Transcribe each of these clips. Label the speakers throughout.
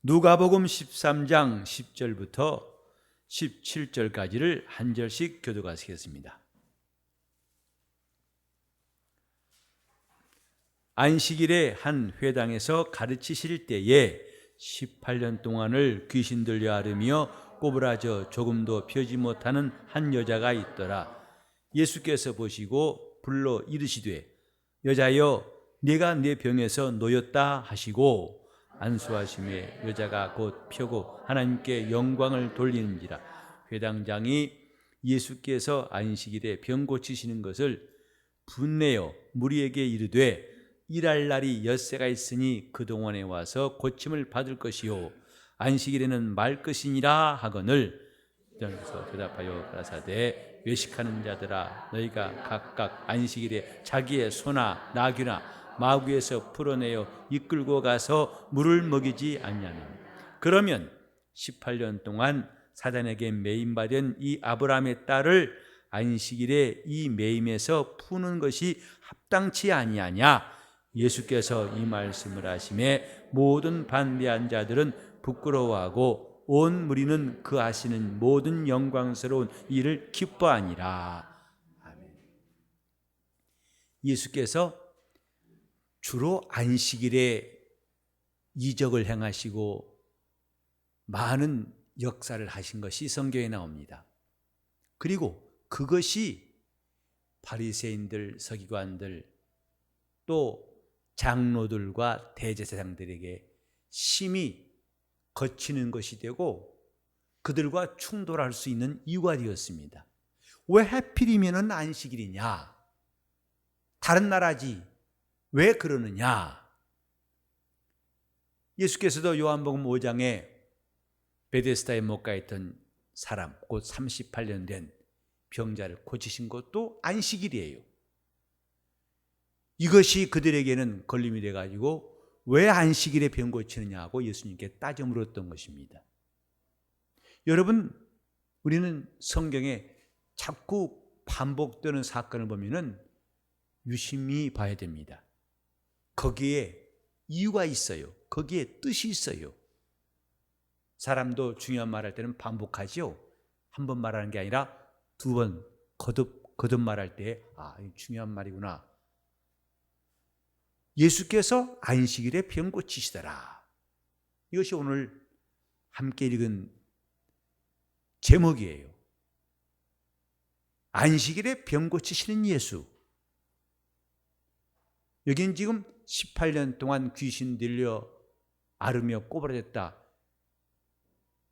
Speaker 1: 누가복음 13장 10절부터 17절까지를 한 절씩 교독하시겠습니다. 안식일에 한 회당에서 가르치실 때에 18년 동안을 귀신 들려 앓으며 꼬부라져 조금도 펴지 못하는 한 여자가 있더라. 예수께서 보시고 불러 이르시되 여자여 네가 내 병에서 놓였다 하시고 안수하심에 여자가 곧 펴고 하나님께 영광을 돌리는지라. 회당장이 예수께서 안식일에 병 고치시는 것을 분내어 무리에게 이르되 일할 날이 엿새가 있으니 그동안에 와서 고침을 받을 것이요 안식일에는 말 것이니라 하거늘. 그래서 대답하여 가라사대 외식하는 자들아 너희가 각각 안식일에 자기의 소나 나귀나 마구에서 풀어내어 이끌고 가서 물을 먹이지 않냐면 그러면 18년 동안 사단에게 매임받은 이 아브라함의 딸을 안식일에 이 매임에서 푸는 것이 합당치 아니하냐. 예수께서 이 말씀을 하심에 모든 반대한 자들은 부끄러워하고 온 무리는 그 하시는 모든 영광스러운 일을 기뻐하니라. 아멘. 예수께서 주로 안식일에 이적을 행하시고 많은 역사를 하신 것이 성경에 나옵니다. 그리고 그것이 바리새인들, 서기관들 또 장로들과 대제사장들에게 심히 거치는 것이 되고 그들과 충돌할 수 있는 이유가 되었습니다. 왜 하필이면 안식일이냐? 다른 나라지 왜 그러느냐? 예수께서도 요한복음 5장에 베데스다에 못 가 있던 사람 곧 38년 된 병자를 고치신 것도 안식일이에요. 이것이 그들에게는 걸림이 돼가지고 왜 안식일에 병 고치느냐 하고 예수님께 따져 물었던 것입니다. 여러분, 우리는 성경에 자꾸 반복되는 사건을 보면은 유심히 봐야 됩니다. 거기에 이유가 있어요. 거기에 뜻이 있어요. 사람도 중요한 말할 때는 반복하죠. 한 번 말하는 게 아니라 두 번 거듭 말할 때 이거 중요한 말이구나. 예수께서 안식일에 병 고치시더라. 이것이 오늘 함께 읽은 제목이에요. 안식일에 병 고치시는 예수. 여기는 지금 18년 동안 귀신 들려 앓으며 꼬부라졌다.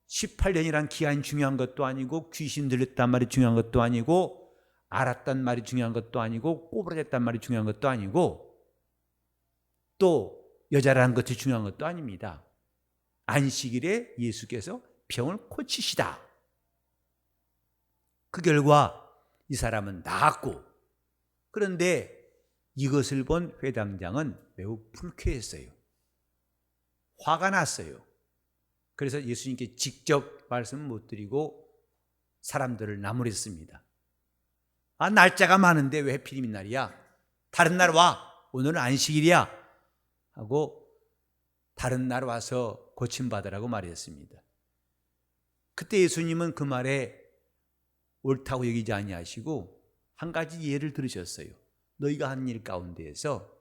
Speaker 1: 18년이란 기한이 중요한 것도 아니고 귀신 들렸단 말이 중요한 것도 아니고 앓았단 말이 중요한 것도 아니고 꼬부라졌단 말이 중요한 것도 아니고 또 여자라는 것이 중요한 것도 아닙니다. 안식일에 예수께서 병을 고치시다. 그 결과 이 사람은 나았고 그런데 이것을 본 회당장은 매우 불쾌했어요. 화가 났어요. 그래서 예수님께 직접 말씀을 못 드리고 사람들을 나무랬습니다. 날짜가 많은데 왜 하필이면 날이야? 다른 날 와. 오늘은 안식일이야. 하고 다른 날 와서 고침받으라고 말했습니다. 그때 예수님은 그 말에 옳다고 여기지 아니하시고 한 가지 예를 들으셨어요. 너희가 한 일 가운데에서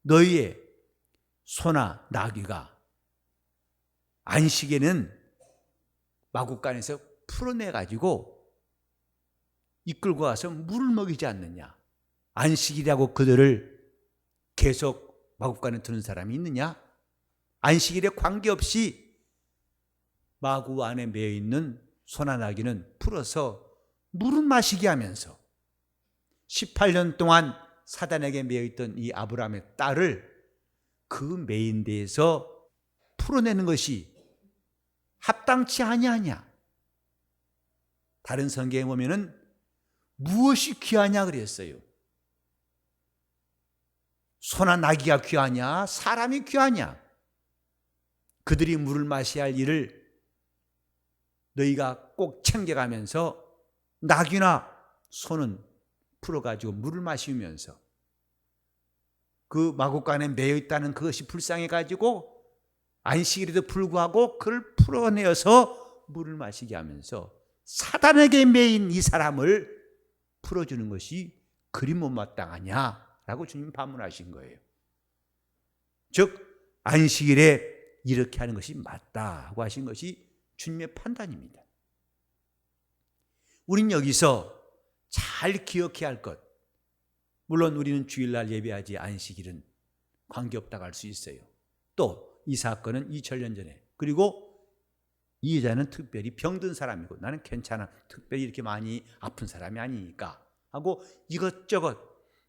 Speaker 1: 너희의 소나 나귀가 안식에는 마구간에서 풀어내가지고 이끌고 와서 물을 먹이지 않느냐? 안식이라고 그들을 계속 마구간에 두는 사람이 있느냐? 안식일에 관계없이 마구 안에 매여 있는 소나 나귀는 풀어서 물은 마시게 하면서 18년 동안 사단에게 매여 있던 이 아브라함의 딸을 그 매인 데에서 풀어내는 것이 합당치 아니하냐? 다른 성경에 보면은 무엇이 귀하냐 그랬어요. 소나 나귀가 귀하냐? 사람이 귀하냐? 그들이 물을 마셔야 할 일을 너희가 꼭 챙겨가면서 나귀나 소는 풀어가지고 물을 마시면서 그 마구간에 매여 있다는 그것이 불쌍해가지고 안식일에도 불구하고 그를 풀어내어서 물을 마시게 하면서 사단에게 매인 이 사람을 풀어주는 것이 그리 못마땅하냐라고 주님 반문하신 거예요. 즉 안식일에 이렇게 하는 것이 맞다고 하신 것이 주님의 판단입니다. 우린 여기서 잘 기억해야 할 것, 물론 우리는 주일날 예배하지 안식일은 관계없다고 할 수 있어요. 또 이 사건은 2000년 전에, 그리고 이 여자는 특별히 병든 사람이고 나는 괜찮아, 특별히 이렇게 많이 아픈 사람이 아니니까 하고 이것저것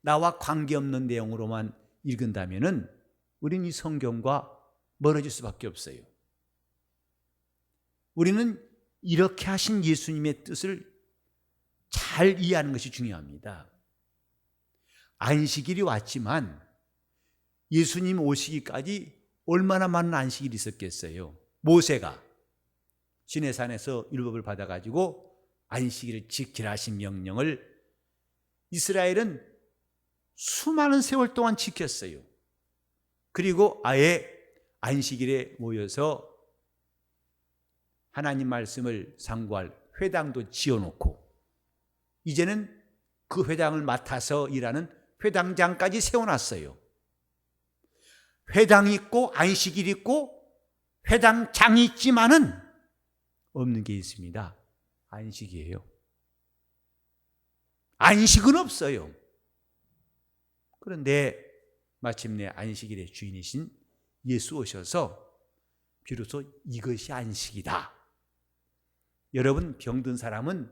Speaker 1: 나와 관계없는 내용으로만 읽은다면은 우리는 이 성경과 멀어질 수밖에 없어요. 우리는 이렇게 하신 예수님의 뜻을 잘 이해하는 것이 중요합니다. 안식일이 왔지만 예수님 오시기까지 얼마나 많은 안식일이 있었겠어요. 모세가 시내산에서 율법을 받아가지고 안식일을 지키라 하신 명령을 이스라엘은 수많은 세월 동안 지켰어요. 그리고 아예 안식일에 모여서 하나님 말씀을 상고할 회당도 지어놓고 이제는 그 회당을 맡아서 일하는 회당장까지 세워놨어요. 회당이 있고 안식일이 있고 회당장이 있지만은 없는 게 있습니다. 안식이에요. 안식은 없어요. 그런데 마침내 안식일의 주인이신 예수 오셔서 비로소 이것이 안식이다. 여러분, 병든 사람은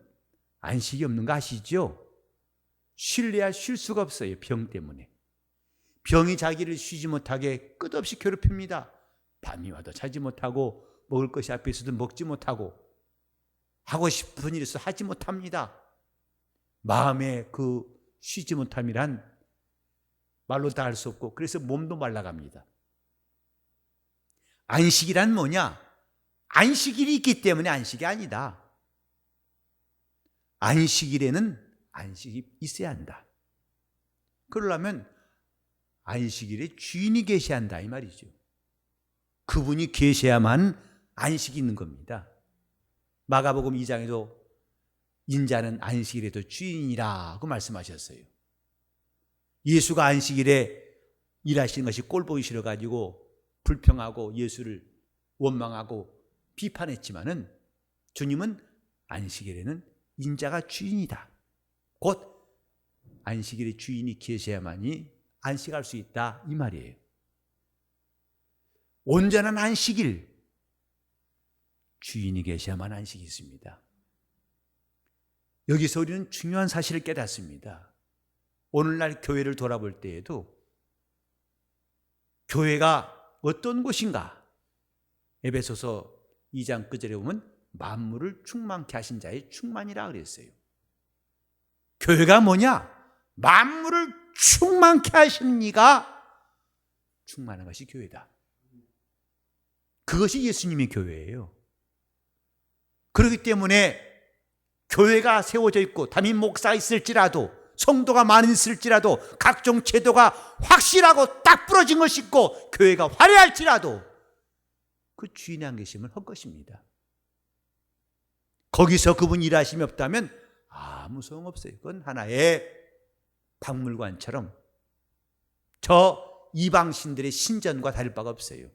Speaker 1: 안식이 없는 거 아시죠? 쉴래야 쉴 수가 없어요. 병 때문에. 병이 자기를 쉬지 못하게 끝없이 괴롭힙니다. 밤이 와도 자지 못하고 먹을 것이 앞에 있어도 먹지 못하고 하고 싶은 일이 있어도 하지 못합니다. 마음의 그 쉬지 못함이란 말로 다 할 수 없고 그래서 몸도 말라갑니다. 안식이란 뭐냐? 안식일이 있기 때문에 안식이 아니다. 안식일에는 안식이 있어야 한다. 그러려면 안식일에 주인이 계셔야 한다 이 말이죠. 그분이 계셔야만 안식이 있는 겁니다. 마가복음 2장에도 인자는 안식일에도 주인이라고 말씀하셨어요. 예수가 안식일에 일하시는 것이 꼴보기 싫어가지고 불평하고 예수를 원망하고 비판했지만은 주님은 안식일에는 인자가 주인이다. 곧 안식일의 주인이 계셔야만이 안식할 수 있다 이 말이에요. 온전한 안식일, 주인이 계셔야만 안식이 있습니다. 여기서 우리는 중요한 사실을 깨닫습니다. 오늘날 교회를 돌아볼 때에도 교회가 어떤 곳인가? 에베소서 2장 끝절에 보면 만물을 충만케 하신 자의 충만이라 그랬어요. 교회가 뭐냐? 만물을 충만케 하시는 이가 충만한 것이 교회다. 그것이 예수님의 교회예요. 그렇기 때문에 교회가 세워져 있고 담임 목사가 있을지라도 성도가 많이 있을지라도 각종 제도가 확실하고 딱 부러진 것이 있고 교회가 화려할지라도 그 주인이 안 계시면 헛것입니다. 거기서 그분 일하심이 없다면 아무 소용 없어요. 그건 하나의 박물관처럼 저 이방신들의 신전과 다를 바가 없어요.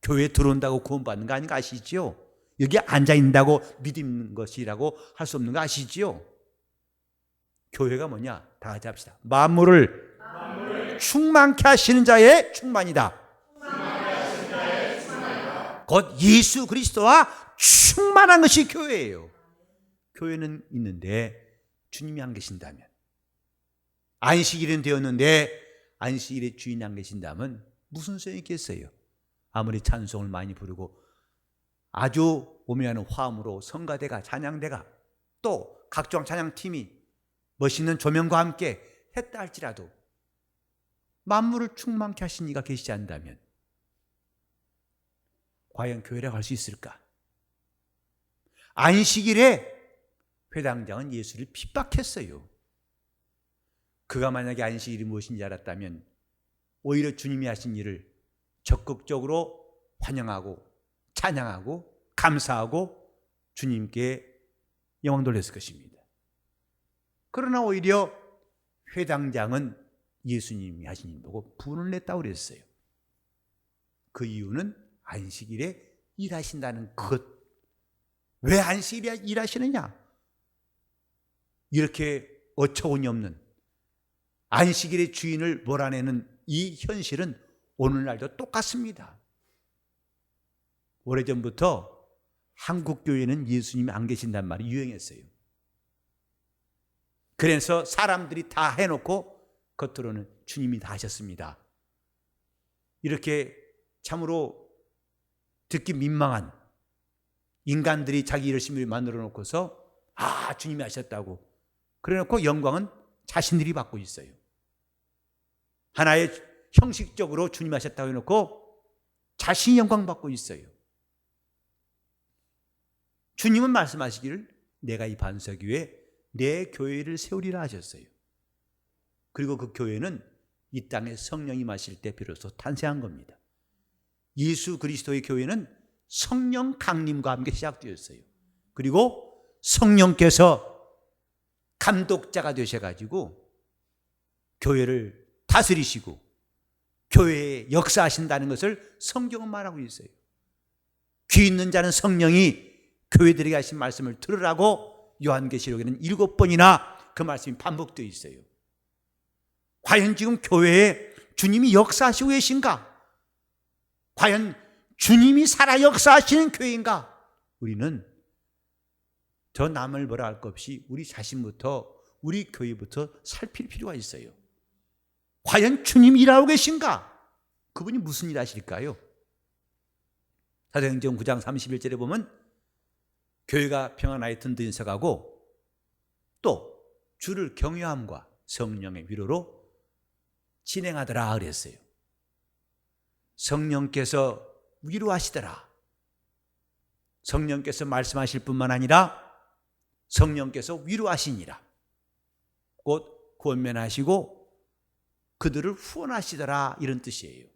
Speaker 1: 교회에 들어온다고 구원받는 거 아닌가 아시지요? 여기 앉아있는다고 믿는 것이라고 할 수 없는 거 아시지요? 교회가 뭐냐? 다 같이 합시다. 만물을 충만케 하시는 자의 충만이다. 곧 예수 그리스도와 충만한 것이 교회예요. 교회는 있는데 주님이 안 계신다면, 안식일은 되었는데 안식일에 주인이 안 계신다면 무슨 소용이 있겠어요? 아무리 찬송을 많이 부르고 아주 오묘한 화음으로 성가대가 찬양대가 또 각종 찬양팀이 멋있는 조명과 함께 했다 할지라도 만물을 충만케 하신 이가 계시지 않다면 과연 교회라고 할 수 있을까? 안식일에 회당장은 예수를 핍박했어요. 그가 만약에 안식일이 무엇인지 알았다면 오히려 주님이 하신 일을 적극적으로 환영하고 찬양하고 감사하고 주님께 영광 돌렸을 것입니다. 그러나 오히려 회당장은 예수님이 하신 일 보고 분을 냈다고 그랬어요. 그 이유는 안식일에 일하신다는 것. 왜 안식일에 일하시느냐? 이렇게 어처구니 없는 안식일의 주인을 몰아내는 이 현실은 오늘날도 똑같습니다. 오래전부터 한국 교회는 예수님이 안 계신단 말이 유행했어요. 그래서 사람들이 다 해놓고 겉으로는 주님이 다 하셨습니다. 이렇게 참으로 듣기 민망한 인간들이 자기 열심히 만들어 놓고서 주님이 하셨다고 그래 놓고 영광은 자신들이 받고 있어요. 하나의 형식적으로 주님 하셨다고 해놓고 자신이 영광 받고 있어요. 주님은 말씀하시기를 내가 이 반석 위에 내 교회를 세우리라 하셨어요. 그리고 그 교회는 이 땅에 성령이 마실 때 비로소 탄생한 겁니다. 예수 그리스도의 교회는 성령 강림과 함께 시작되었어요. 그리고 성령께서 감독자가 되셔가지고 교회를 다스리시고 교회에 역사하신다는 것을 성경은 말하고 있어요. 귀 있는 자는 성령이 교회들에게 하신 말씀을 들으라고 요한계시록에는 7번이나 그 말씀이 반복되어 있어요. 과연 지금 교회에 주님이 역사하시고 계신가? 과연 주님이 살아 역사하시는 교회인가? 우리는 저 남을 뭐라 할 것 없이 우리 자신부터 우리 교회부터 살필 필요가 있어요. 과연 주님이 일하고 계신가? 그분이 무슨 일 하실까요? 사도행전 9장 31절에 보면 교회가 평안하여 든든히 서가고 또 주를 경외함과 성령의 위로로 진행하더라 그랬어요. 성령께서 위로하시더라. 성령께서 말씀하실 뿐만 아니라 성령께서 위로하시니라. 곧 권면하시고 그들을 후원하시더라 이런 뜻이에요.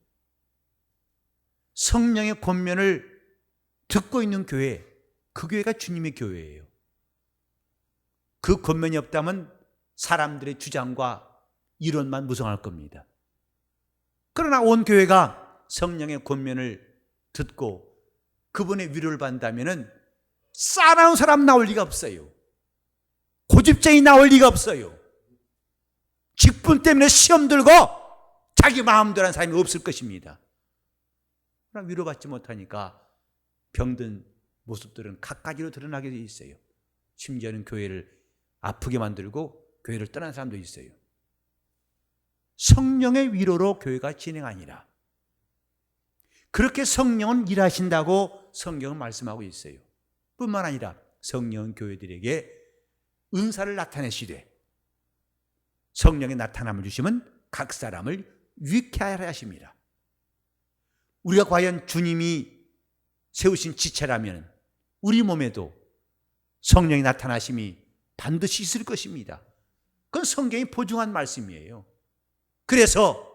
Speaker 1: 성령의 권면을 듣고 있는 교회, 그 교회가 주님의 교회예요. 그 권면이 없다면 사람들의 주장과 이론만 무성할 겁니다. 그러나 온 교회가 성령의 권면을 듣고 그분의 위로를 받는다면 싸나운 사람 나올 리가 없어요. 고집쟁이 나올 리가 없어요. 직분 때문에 시험 들고 자기 마음대로 하는 사람이 없을 것입니다. 그러나 위로받지 못하니까 병든 모습들은 갖가지로 드러나게 돼 있어요. 심지어는 교회를 아프게 만들고 교회를 떠난 사람도 있어요. 성령의 위로로 교회가 진행하니라. 그렇게 성령은 일하신다고 성경은 말씀하고 있어요. 뿐만 아니라 성령은 교회들에게 은사를 나타내시되 성령의 나타남을 주시면 각 사람을 유익하여 하십니다. 우리가 과연 주님이 세우신 지체라면 우리 몸에도 성령의 나타나심이 반드시 있을 것입니다. 그건 성경이 보증한 말씀이에요. 그래서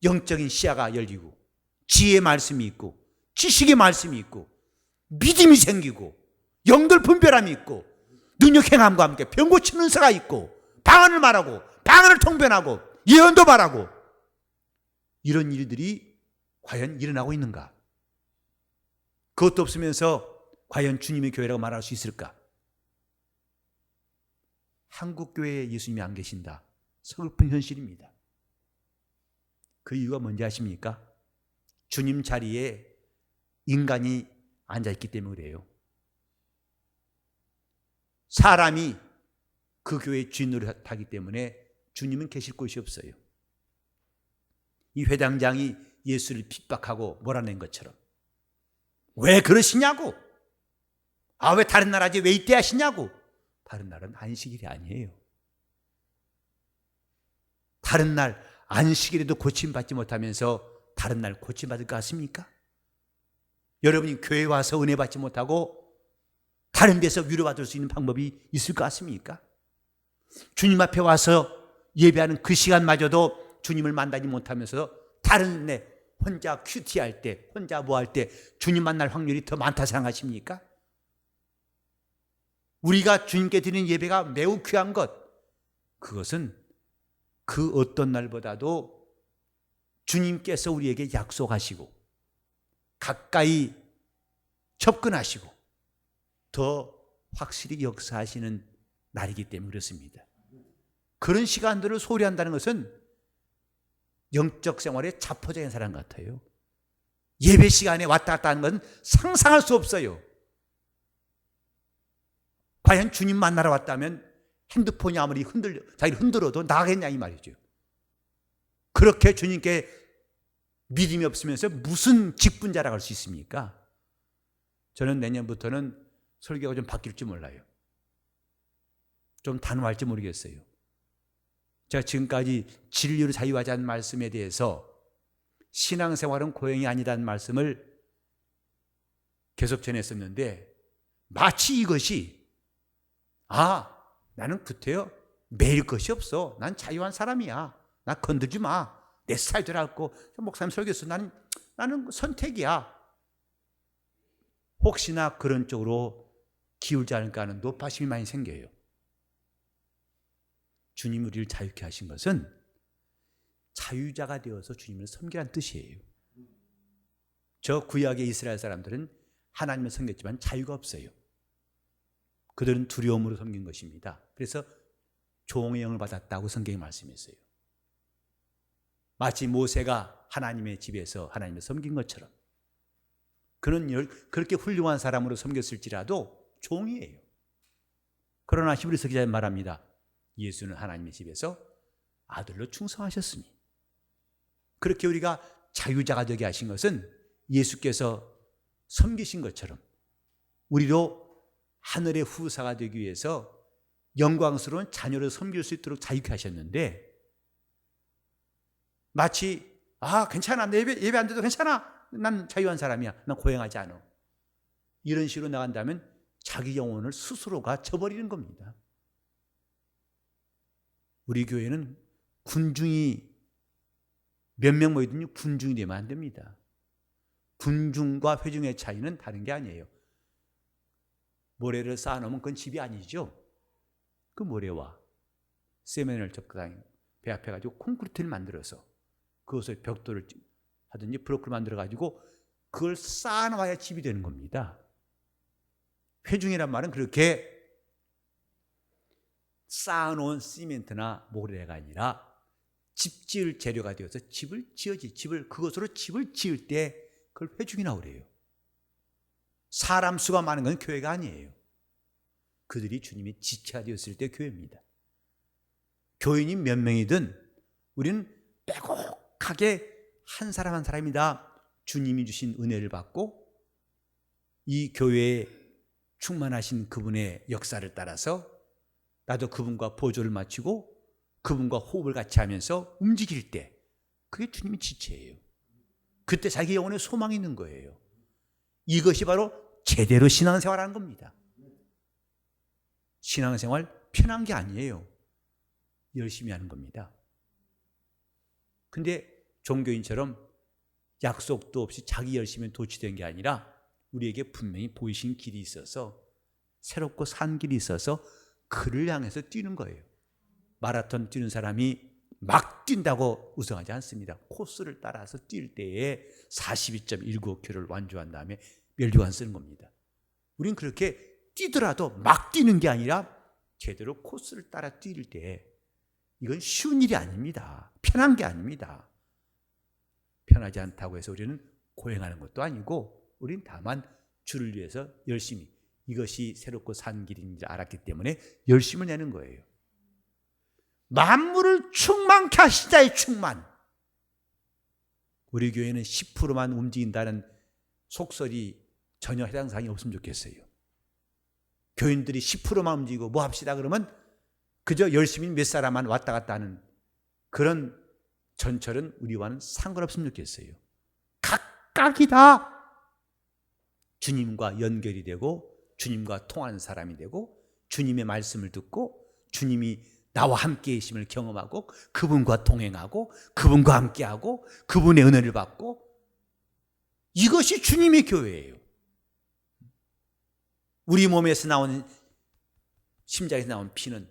Speaker 1: 영적인 시야가 열리고 지혜의 말씀이 있고 지식의 말씀이 있고 믿음이 생기고 영들 분별함이 있고 능력 행함과 함께 병 고치는 은사가 있고 방언을 말하고 방언을 통변하고 예언도 말하고 이런 일들이 과연 일어나고 있는가? 그것도 없으면서 과연 주님의 교회라고 말할 수 있을까? 한국 교회에 예수님이 안 계신다. 서글픈 현실입니다. 그 이유가 뭔지 아십니까? 주님 자리에 인간이 앉아있기 때문에 그래요. 사람이 그 교회의 주인으로 하기 때문에 주님은 계실 곳이 없어요. 이 회당장이 예수를 핍박하고 몰아낸 것처럼 왜 그러시냐고, 왜 다른 나라지 왜 이때 하시냐고. 다른 날은 안식일이 아니에요. 다른 날 안식일에도 고침받지 못하면서 다른 날 고침받을 것 같습니까? 여러분이 교회 와서 은혜 받지 못하고 다른 데서 위로받을 수 있는 방법이 있을 것 같습니까? 주님 앞에 와서 예배하는 그 시간마저도 주님을 만나지 못하면서 다른 데 혼자 큐티할 때, 혼자 뭐 할 때 주님 만날 확률이 더 많다 생각하십니까? 우리가 주님께 드리는 예배가 매우 귀한 것, 그것은 그 어떤 날보다도 주님께서 우리에게 약속하시고 가까이 접근하시고 더 확실히 역사하시는 날이기 때문에 그렇습니다. 그런 시간들을 소홀히한다는 것은 영적 생활에 자포자기한 사람 같아요. 예배 시간에 왔다 갔다 하는 건 상상할 수 없어요. 과연 주님 만나러 왔다면 핸드폰이 아무리 자기를 흔들어도 나가겠냐 이 말이죠. 그렇게 주님께 믿음이 없으면서 무슨 직분 자랑할 수 있습니까? 저는 내년부터는 설교가 좀 바뀔지 몰라요. 좀 단호할지 모르겠어요. 제가 지금까지 진리로 자유하자는 말씀에 대해서 신앙생활은 고행이 아니라는 말씀을 계속 전했었는데, 마치 이것이 나는 구태여 매일 것이 없어. 난 자유한 사람이야. 나 건들지 마. 내 스타일대로 하고 목사님 설교했어. 나는 선택이야. 혹시나 그런 쪽으로 기울지 않을까 하는 노파심이 많이 생겨요. 주님이 우리를 자유케 하신 것은 자유자가 되어서 주님을 섬기라는 뜻이에요. 저 구약의 이스라엘 사람들은 하나님을 섬겼지만 자유가 없어요. 그들은 두려움으로 섬긴 것입니다. 그래서 종의 영을 받았다고 성경이 말씀했어요. 마치 모세가 하나님의 집에서 하나님을 섬긴 것처럼 그는 그렇게 훌륭한 사람으로 섬겼을지라도 종이에요. 그러나 히브리서 기자는 말합니다. 예수는 하나님의 집에서 아들로 충성하셨으니, 그렇게 우리가 자유자가 되게 하신 것은 예수께서 섬기신 것처럼 우리도 하늘의 후사가 되기 위해서 영광스러운 자녀를 섬길 수 있도록 자유케 하셨는데, 마치 괜찮아, 내 예배 안 돼도 괜찮아, 난 자유한 사람이야, 난 고행하지 않아, 이런 식으로 나간다면 자기 영혼을 스스로가 저버리는 겁니다. 우리 교회는 군중이 몇 명 모이든지 군중이 되면 안 됩니다. 군중과 회중의 차이는 다른 게 아니에요. 모래를 쌓아놓으면 그건 집이 아니죠. 그 모래와 세면을 적당히 배합해가지고 콘크리트를 만들어서 그것을 벽돌을 하든지 브로크를 만들어가지고 그걸 쌓아놔야 집이 되는 겁니다. 회중이란 말은 그렇게 쌓아놓은 시멘트나 모래가 아니라 집 지을 재료가 되어서 그것으로 집을 지을 때 그걸 회중이라고 그래요. 사람 수가 많은 건 교회가 아니에요. 그들이 주님의 지체가 되었을 때 교회입니다. 교인이 몇 명이든 우리는 빼곡하게 한 사람 한 사람이다 주님이 주신 은혜를 받고 이 교회에 충만하신 그분의 역사를 따라서 나도 그분과 보조를 맞추고 그분과 호흡을 같이 하면서 움직일 때, 그게 주님의 지체예요. 그때 자기 영혼에 소망이 있는 거예요. 이것이 바로 제대로 신앙생활하는 겁니다. 신앙생활 편한 게 아니에요. 열심히 하는 겁니다. 근데 종교인처럼 약속도 없이 자기 열심히 도취된 게 아니라 우리에게 분명히 보이신 길이 있어서, 새롭고 산 길이 있어서 그를 향해서 뛰는 거예요. 마라톤 뛰는 사람이 막 뛴다고 우승하지 않습니다. 코스를 따라서 뛸 때에 42.195km를 완주한 다음에 멸류관 쓰는 겁니다. 우린 그렇게 뛰더라도 막 뛰는 게 아니라 제대로 코스를 따라 뛸 때 이건 쉬운 일이 아닙니다. 편한 게 아닙니다. 편하지 않다고 해서 우리는 고행하는 것도 아니고, 우린 다만 주를 위해서 열심히, 이것이 새롭고 산 길인지 알았기 때문에 열심을 내는 거예요. 만물을 충만케 하신 자의 충만. 우리 교회는 10%만 움직인다는 속설이 전혀 해당 사항이 없으면 좋겠어요. 교인들이 10%만 움직이고 뭐 합시다 그러면 그저 열심히 몇 사람만 왔다 갔다 하는 그런 전철은 우리와는 상관없으면 좋겠어요. 각각이 다 주님과 연결이 되고 주님과 통하는 사람이 되고 주님의 말씀을 듣고 주님이 나와 함께 계심을 경험하고 그분과 동행하고 그분과 함께하고 그분의 은혜를 받고 이것이 주님의 교회예요. 우리 몸에서 나오는, 심장에서 나오는 피는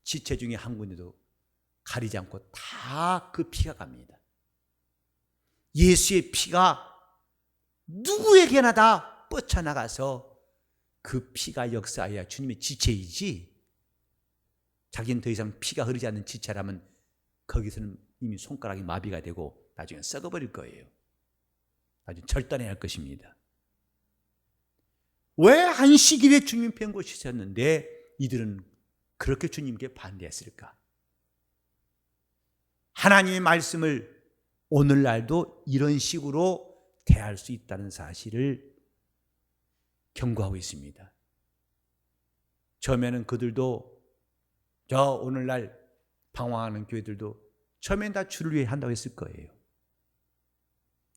Speaker 1: 지체 중에 한 군데도 가리지 않고 다 그 피가 갑니다. 예수의 피가 누구에게나 다 뻗쳐나가서 그 피가 역사해야 주님의 지체이지, 자기는 더 이상 피가 흐르지 않는 지체라면 거기서는 이미 손가락이 마비가 되고 나중에 썩어버릴 거예요. 아주 절단해야 할 것입니다. 왜 안식일에 주님 편 곳이셨는데 이들은 그렇게 주님께 반대했을까? 하나님의 말씀을 오늘날도 이런 식으로 대할 수 있다는 사실을 경고하고 있습니다. 처음에는 그들도, 저 오늘날 방황하는 교회들도 처음엔 다 주를 위해 한다고 했을 거예요.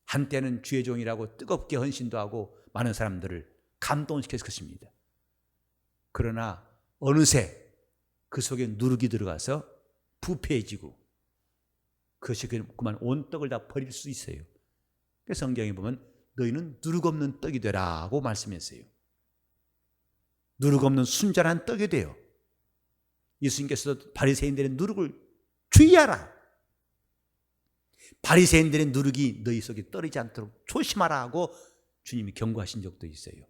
Speaker 1: 한때는 주의 종이라고 뜨겁게 헌신도 하고 많은 사람들을 감동시켰을 것입니다. 그러나 어느새 그 속에 누룩이 들어가서 부패해지고 그것이 그만 온 떡을 다 버릴 수 있어요. 성경에 보면 너희는 누룩 없는 떡이 되라고 말씀했어요. 누룩 없는 순전한 떡이 돼요. 예수님께서도 바리새인들의 누룩을 주의하라, 바리새인들의 누룩이 너희 속에 떨어지지 않도록 조심하라 하고 주님이 경고하신 적도 있어요.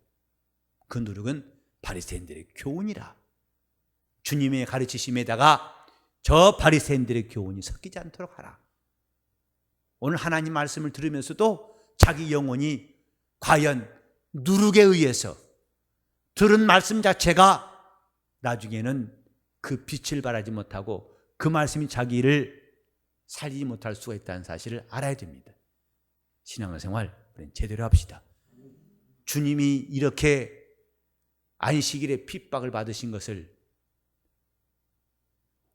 Speaker 1: 그 누룩은 바리새인들의 교훈이라. 주님의 가르치심에다가 저 바리새인들의 교훈이 섞이지 않도록 하라. 오늘 하나님 말씀을 들으면서도 자기 영혼이 과연 누룩에 의해서 들은 말씀 자체가 나중에는 그 빛을 발하지 못하고 그 말씀이 자기를 살리지 못할 수가 있다는 사실을 알아야 됩니다. 신앙생활 우리는 제대로 합시다. 주님이 이렇게 안식일에 핍박을 받으신 것을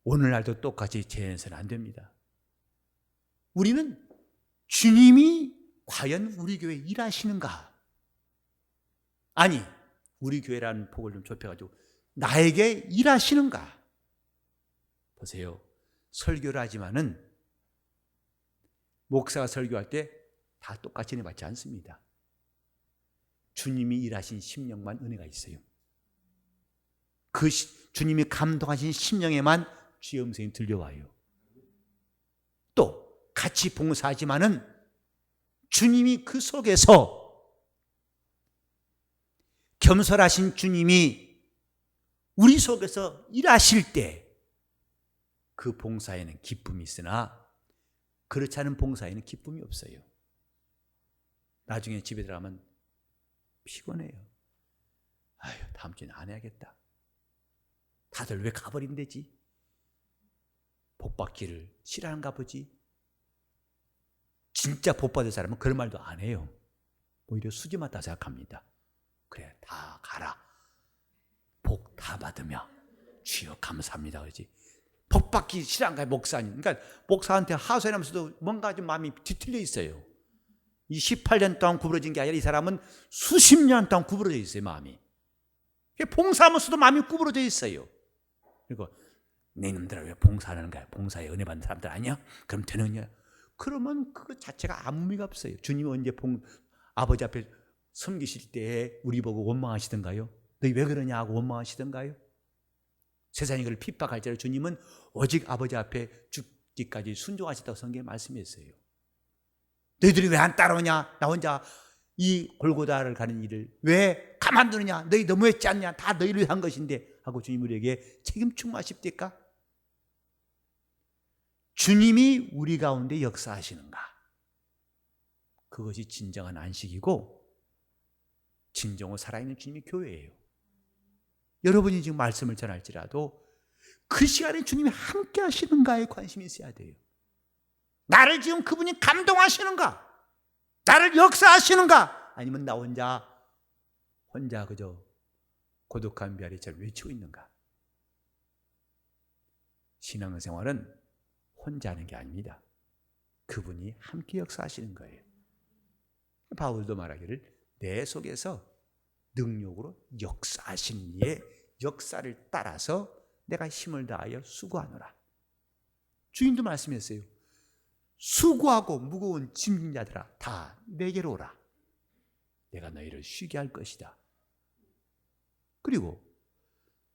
Speaker 1: 오늘날도 똑같이 재현해서는 안 됩니다. 우리는 주님이 과연 우리 교회에 일하시는가? 아니, 우리 교회라는 폭을 좀 좁혀가지고 나에게 일하시는가? 보세요. 설교를 하지만은 목사가 설교할 때 다 똑같이 은혜 받지 않습니다. 주님이 일하신 심령만 은혜가 있어요. 그 주님이 감동하신 심령에만 주의 음성이 들려와요. 또 같이 봉사하지만은 주님이 그 속에서, 겸손하신 주님이 우리 속에서 일하실 때 그 봉사에는 기쁨이 있으나 그렇지 않은 봉사에는 기쁨이 없어요. 나중에 집에 들어가면 피곤해요. 아유, 다음 주엔 안 해야겠다. 다들 왜 가버린대지? 복 받기를 싫어하는가 보지? 진짜 복 받을 사람은 그런 말도 안 해요. 오히려 수지 맞다 생각합니다. 그래, 다 가라. 복 다 받으며 주여 감사합니다 그러지. 복 받기 싫어한가요, 목사님? 그러니까 목사한테 하소연하면서도 뭔가 좀 마음이 뒤틀려 있어요. 이 18년 동안 구부러진 게 아니라 이 사람은 수십 년 동안 구부러져 있어요, 마음이. 봉사하면서도 마음이 구부러져 있어요. 그리고 네 놈들은 왜 봉사하는 거야? 봉사에 은혜 받는 사람들 아니야? 그럼 되느냐? 그러면 그거 자체가 아무 의미가 없어요. 주님이 언제 아버지 앞에 섬기실 때 우리 보고 원망하시던가요? 너희 왜 그러냐 하고 원망하시던가요? 세상이 그를 핍박할 때 주님은 오직 아버지 앞에 죽기까지 순종하셨다고 성경에 말씀했어요. 너희들이 왜 안 따라오냐? 나 혼자 이 골고다를 가는 일을 왜 가만두느냐? 너희 너무했지 않냐? 다 너희를 위한 것인데 하고 주님 우리에게 책임 충만하십니까? 주님이 우리 가운데 역사하시는가? 그것이 진정한 안식이고 진정으로 살아있는 주님의 교회예요. 여러분이 지금 말씀을 전할지라도 그 시간에 주님이 함께 하시는가에 관심이 있어야 돼요. 나를 지금 그분이 감동하시는가? 나를 역사하시는가? 아니면 나 혼자 그저 고독한 별이처럼 외치고 있는가? 신앙생활은 혼자 하는 게 아닙니다. 그분이 함께 역사하시는 거예요. 바울도 말하기를 내 속에서 능력으로 역사하신 이의 역사를 따라서 내가 힘을 다하여 수고하노라. 주인도 말씀했어요. 수고하고 무거운 짐진 자들아 다 내게로 오라. 내가 너희를 쉬게 할 것이다. 그리고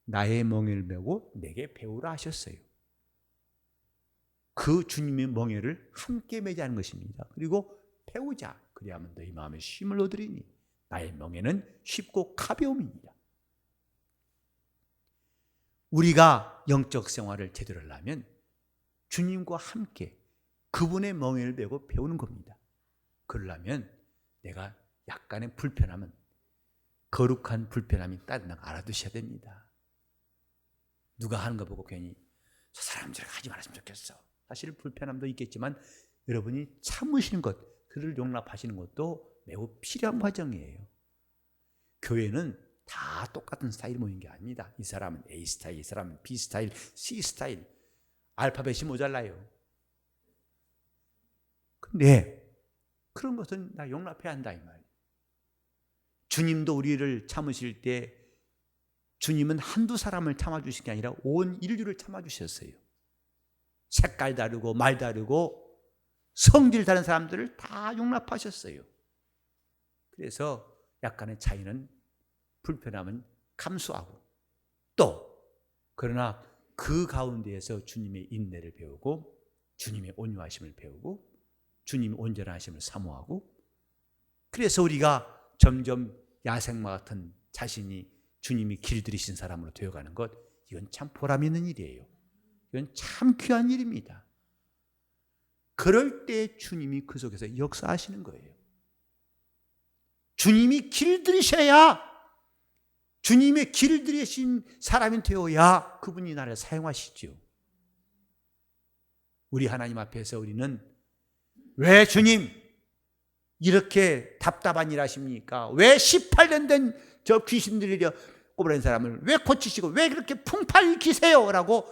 Speaker 1: 나의 멍에를 메고 내게 배우라 하셨어요. 그 주님의 멍에를 함께 매자는 것입니다. 그리고 배우자. 그리하면 너희 마음에 쉼을 얻으리니 나의 멍에는 쉽고 가벼움입니다. 우리가 영적 생활을 제대로 하려면 주님과 함께 그분의 멍에를 메고 배우는 겁니다. 그러려면 내가 약간의 불편함은 거룩한 불편함이 따른다 알아두셔야 됩니다. 누가 하는 거 보고 괜히 저 사람들 하지 말았으면 좋겠어. 사실 불편함도 있겠지만 여러분이 참으시는 것, 그를 용납하시는 것도 매우 필요한 과정이에요. 교회는 다 똑같은 스타일 모인 게 아닙니다. 이 사람은 A 스타일, 이 사람은 B 스타일, C 스타일. 알파벳이 모자라요. 근데 그런 것은 다 용납해야 한다 이 말이에요. 주님도 우리를 참으실 때 주님은 한두 사람을 참아주신 게 아니라 온 인류를 참아주셨어요. 색깔 다르고 말 다르고 성질 다른 사람들을 다 용납하셨어요. 그래서 약간의 차이는 불편함은 감수하고 또 그러나 그 가운데에서 주님의 인내를 배우고 주님의 온유하심을 배우고 주님의 온전하심을 사모하고 그래서 우리가 점점 야생마 같은 자신이 주님이 길들이신 사람으로 되어가는 것, 이건 참 보람 있는 일이에요. 이건 참 귀한 일입니다. 그럴 때 주님이 그 속에서 역사하시는 거예요. 주님이 길들이셔야, 주님의 길들이신 사람이 되어야 그분이 나를 사용하시죠. 우리 하나님 앞에서 우리는 왜 주님 이렇게 답답한 일 하십니까? 왜 18년 된 저 귀신들이려 꼬부라진 사람을 왜 고치시고 왜 그렇게 풍파를 일으키세요? 라고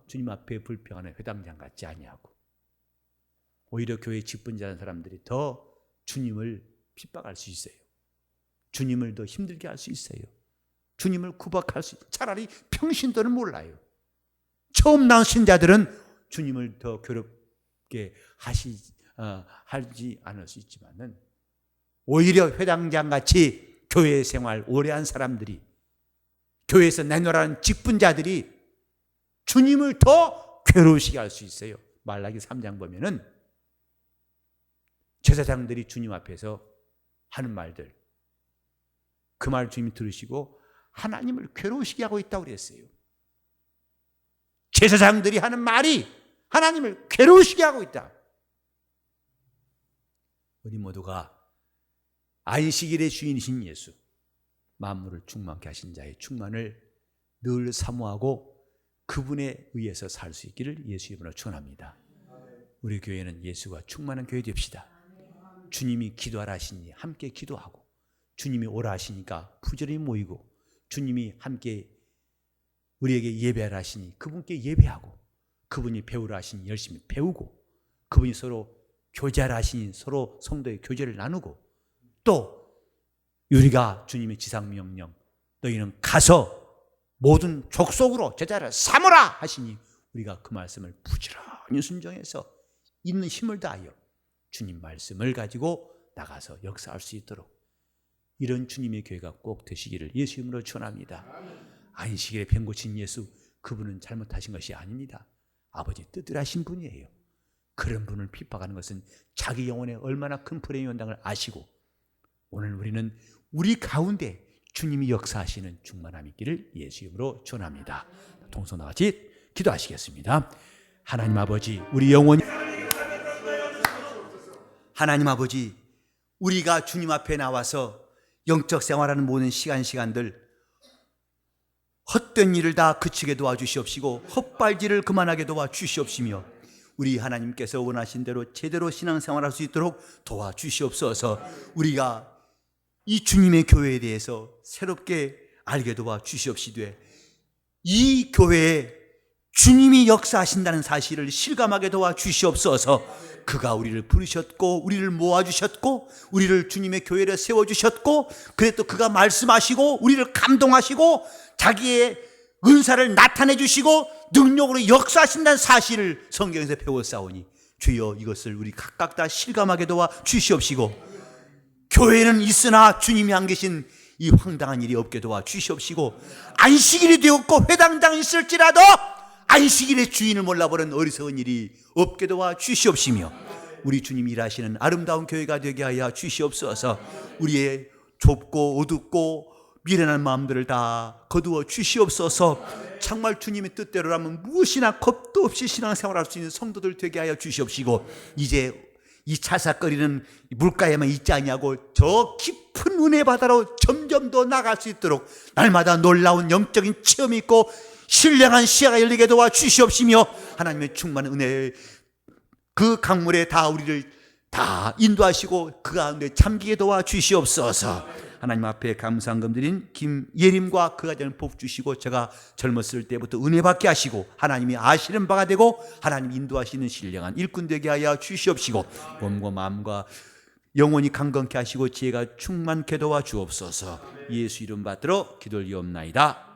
Speaker 1: 주님 앞에 불평하는 회당장 같지 아니하고 오히려 교회 직분자는 사람들이 더 주님을 핍박할 수 있어요. 주님을 더 힘들게 할 수 있어요. 주님을 구박할 수 있어요. 차라리 평신도는 몰라요. 처음 나온 신자들은 주님을 더 괴롭게 하지 않을 수 있지만은 오히려 회당장같이 교회 생활 오래 한 사람들이, 교회에서 내놓으라는 직분자들이 주님을 더 괴로우시게 할 수 있어요. 말라기 3장 보면은 제사장들이 주님 앞에서 하는 말들, 그 말 주님이 들으시고 하나님을 괴로우시게 하고 있다고 그랬어요. 제사장들이 하는 말이 하나님을 괴로우시게 하고 있다. 우리 모두가 안식일의 주인이신 예수, 만물을 충만케 하신 자의 충만을 늘 사모하고 그분에 의해서 살 수 있기를 예수 이름으로 축원합니다. 우리 교회는 예수가 충만한 교회 됩시다. 주님이 기도하라 하시니 함께 기도하고, 주님이 오라 하시니까 부지런히 모이고, 주님이 함께 우리에게 예배하라 하시니 그분께 예배하고, 그분이 배우라 하시니 열심히 배우고, 그분이 서로 교제하라 하시니 서로 성도의 교제를 나누고, 또 우리가 주님의 지상명령 너희는 가서 모든 족속으로 제자를 삼으라 하시니 우리가 그 말씀을 부지런히 순종해서 있는 힘을 다하여 주님 말씀을 가지고 나가서 역사할 수 있도록 이런 주님의 교회가 꼭 되시기를 예수 이름으로 축원합니다. 안식일에 병 고친 예수, 그분은 잘못하신 것이 아닙니다. 아버지 뜻을 하신 분이에요. 그런 분을 핍박하는 것은 자기 영혼에 얼마나 큰 불행이 온다는 걸 아시고, 오늘 우리는 우리 가운데 주님이 역사하시는 충만함이 있기를 예수 이름으로 축원합니다. 동서나 같이 기도하시겠습니다. 하나님 아버지, 우리 영혼이, 하나님 아버지, 우리가 주님 앞에 나와서 영적 생활하는 모든 시간들 헛된 일을 다 그치게 도와주시옵시고 헛발질을 그만하게 도와주시옵시며 우리 하나님께서 원하신 대로 제대로 신앙생활할 수 있도록 도와주시옵소서. 우리가 이 주님의 교회에 대해서 새롭게 알게 도와주시옵시되 이 교회에 주님이 역사하신다는 사실을 실감하게 도와주시옵소서. 그가 우리를 부르셨고 우리를 모아주셨고 우리를 주님의 교회를 세워주셨고, 그래 또 그가 말씀하시고 우리를 감동하시고 자기의 은사를 나타내 주시고 능력으로 역사하신다는 사실을 성경에서 배웠사오니 주여 이것을 우리 각각 다 실감하게 도와 주시옵시고, 교회는 있으나 주님이 안 계신 이 황당한 일이 없게 도와 주시옵시고, 안식일이 되었고 회당장이 있을지라도 안식일의 주인을 몰라버린 어리석은 일이 없게 도와 주시옵시며, 우리 주님이 일하시는 아름다운 교회가 되게 하여 주시옵소서. 우리의 좁고 어둡고 미련한 마음들을 다 거두어 주시옵소서. 정말 주님의 뜻대로라면 무엇이나 겁도 없이 신앙생활할 수 있는 성도들 되게 하여 주시옵시고, 이제 이 찰싹거리는 물가에만 있지 아니하고 저 깊은 은혜 바다로 점점 더 나갈 수 있도록 날마다 놀라운 영적인 체험이 있고 신령한 시야가 열리게 도와 주시옵시며, 하나님의 충만한 은혜의 그 강물에 다 우리를 다 인도하시고 그 가운데 잠기게 도와 주시옵소서. 하나님 앞에 감사함 드린 김예림과 그 가정을 복 주시고, 제가 젊었을 때부터 은혜 받게 하시고 하나님이 아시는 바가 되고 하나님 인도하시는 신령한 일꾼 되게 하여 주시옵시고, 몸과 마음과 영혼이 강건케 하시고 지혜가 충만케 도와 주옵소서. 예수 이름 받들어 기도를 이옵나이다.